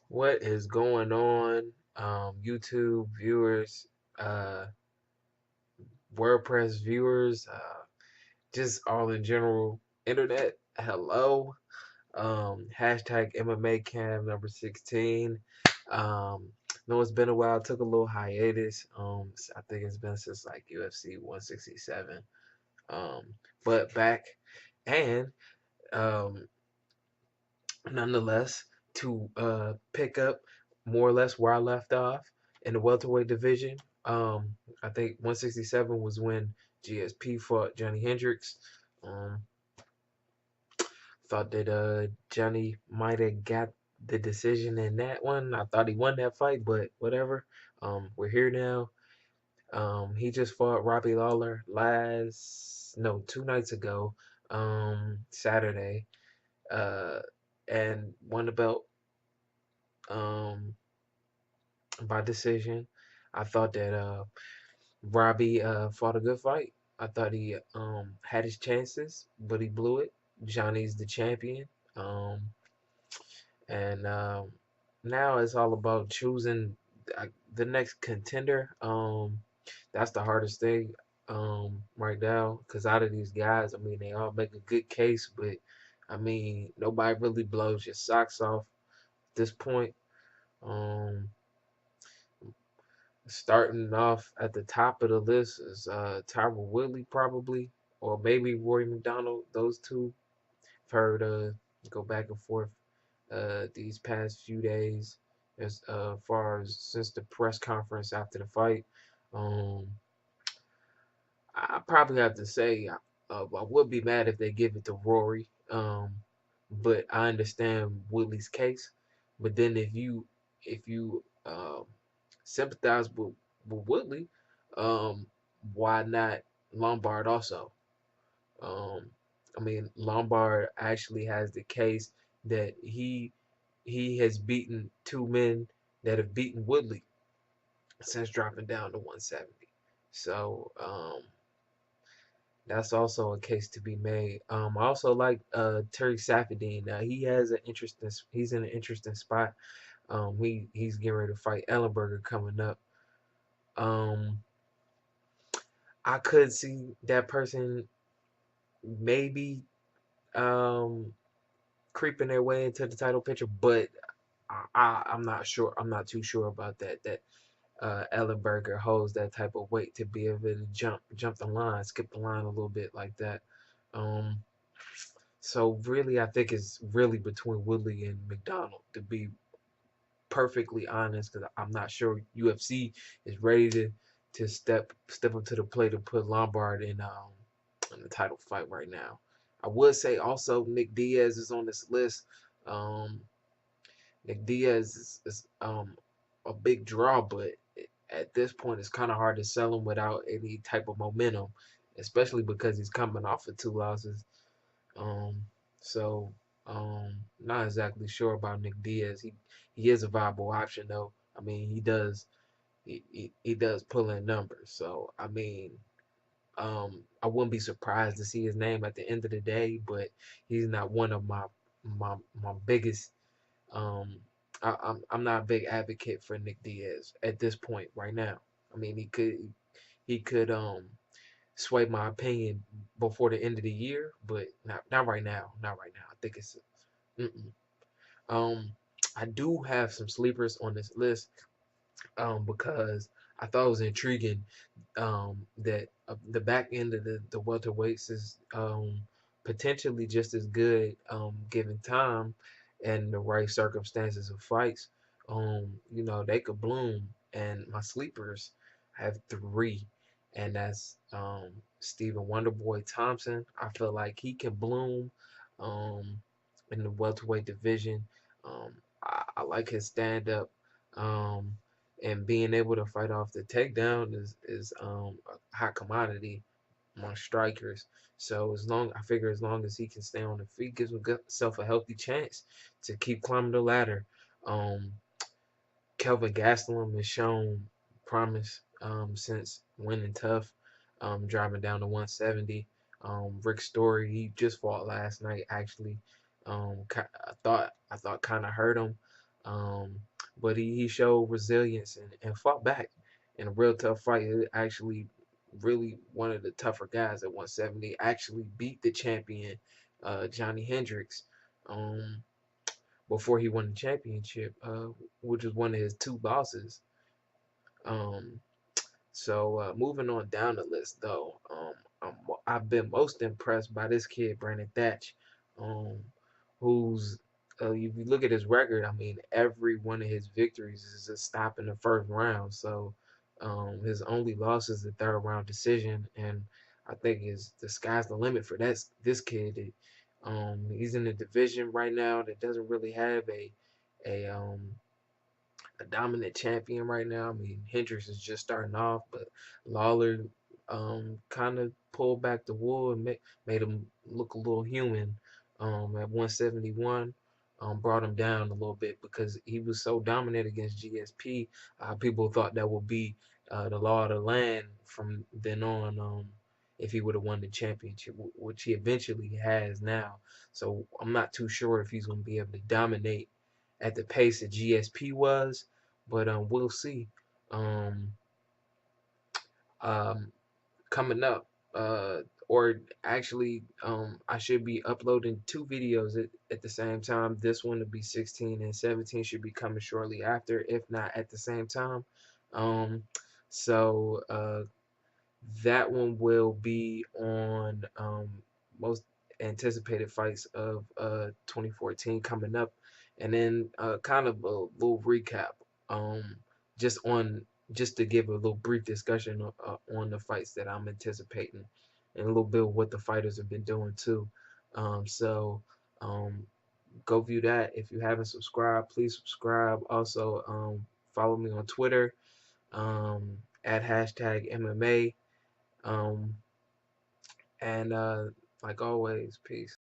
What is going on, YouTube viewers, uh, WordPress viewers, just all in general, internet? Hello. Hashtag MMA Cam number 16. Know it's been a while. Took a little hiatus. I think it's been since like UFC 167. Um, but back and um, nonetheless, to pick up more or less where I left off in the welterweight division. I think 167 was when GSP fought Johnny Hendricks. Um, thought that Johnny might have got the decision in that one. I thought he won that fight, but whatever. We're here now. He just fought Robbie Lawler no, 2 nights ago, Saturday, uh, and won the belt. Um, by decision. I thought that Robbie fought a good fight. I thought he had his chances, but he blew it. Johnny's the champion. Um, and now it's all about choosing the next contender. That's the hardest thing right now, because out of these guys, I mean, they all make a good case, but I mean, nobody really blows your socks off at this point. Um, Starting off at the top of the list is Tyron Woodley, probably, or maybe Rory McDonald. Those two. I've heard go back and forth these past few days as far as since the press conference after the fight. Um, I probably have to say I would be mad if they give it to Rory. But I understand Woodley's case. But then if you sympathize with Woodley, um, why not Lombard also? Um, I mean, Lombard actually has the case that he has beaten two men that have beaten Woodley since dropping down to 170. So that's also a case to be made. I also like Terry Safadine. Now he's in an interesting spot. He's getting ready to fight Ellenberger coming up. Um, I could see that person maybe um creeping their way into the title picture, but I'm not sure. I'm not too sure about that. That Ellenberger holds that type of weight to be able to jump the line, skip the line a little bit like that. Um, so really, I think it's really between Woodley and McDonald, to be perfectly honest, because I'm not sure UFC is ready to step up to the plate to put Lombard in the title fight right now. I would say also Nick Diaz is on this list. Um, Nick Diaz is a big draw, but at this point it's kind of hard to sell him without any type of momentum, especially because he's coming off of two losses. Um, so not exactly sure about Nick Diaz. He is a viable option though. I mean, he does pull in numbers. So I mean, I wouldn't be surprised to see his name at the end of the day, but he's not one of my biggest. Um, I'm not a big advocate for Nick Diaz at this point right now. I mean, he could sway my opinion before the end of the year, but not right now. Not right now. I think it's mm-mm. um I do have some sleepers on this list because I thought it was intriguing that the back end of the welterweights is potentially just as good given time and the right circumstances of fights. They could bloom, and my sleepers have three, and that's Stephen Wonderboy Thompson. I feel like he can bloom um, in the welterweight division. I like his stand up. Um, and being able to fight off the takedown is a hot commodity among strikers. So I figure as long as he can stay on the feet, gives himself a healthy chance to keep climbing the ladder. Um, Kelvin Gastelum has shown promise since winning tough, driving down to 170. Rick Story, he just fought last night actually. I thought kind of hurt him. Um, but he showed resilience and fought back in a real tough fight. It actually really one of the tougher guys at 170. Actually beat the champion, Johnny Hendricks, um, before he won the championship, which was one of his two losses. Um, so moving on down the list, though, I've been most impressed by this kid, Brandon Thatch, um, who's if you look at his record, I mean, every one of his victories is a stop in the first round. So his only loss is the third round decision, and I think is the sky's the limit for this kid. He's in a division right now that doesn't really have a a dominant champion right now. I mean, Hendricks is just starting off, but Lawler kind of pulled back the wool and made him look a little human at 171. Brought him down a little bit because he was so dominant against GSP. People thought that would be the law of the land from then on. If he would have won the championship, which he eventually has now. So I'm not too sure if he's going to be able to dominate at the pace that GSP was, but we'll see. Um, um, Coming up, or actually, I should be uploading two videos at the same time. This one will be 16 and 17 should be coming shortly after, if not at the same time. Um, so that one will be on most anticipated fights of 2014 coming up, and then kind of a little recap, um, just on just to give a little brief discussion on the fights that I'm anticipating, and a little bit of what the fighters have been doing too. So um, go view that. If you haven't subscribed, please subscribe. Also, follow me on Twitter at hashtag MMA. Um, and like always, peace.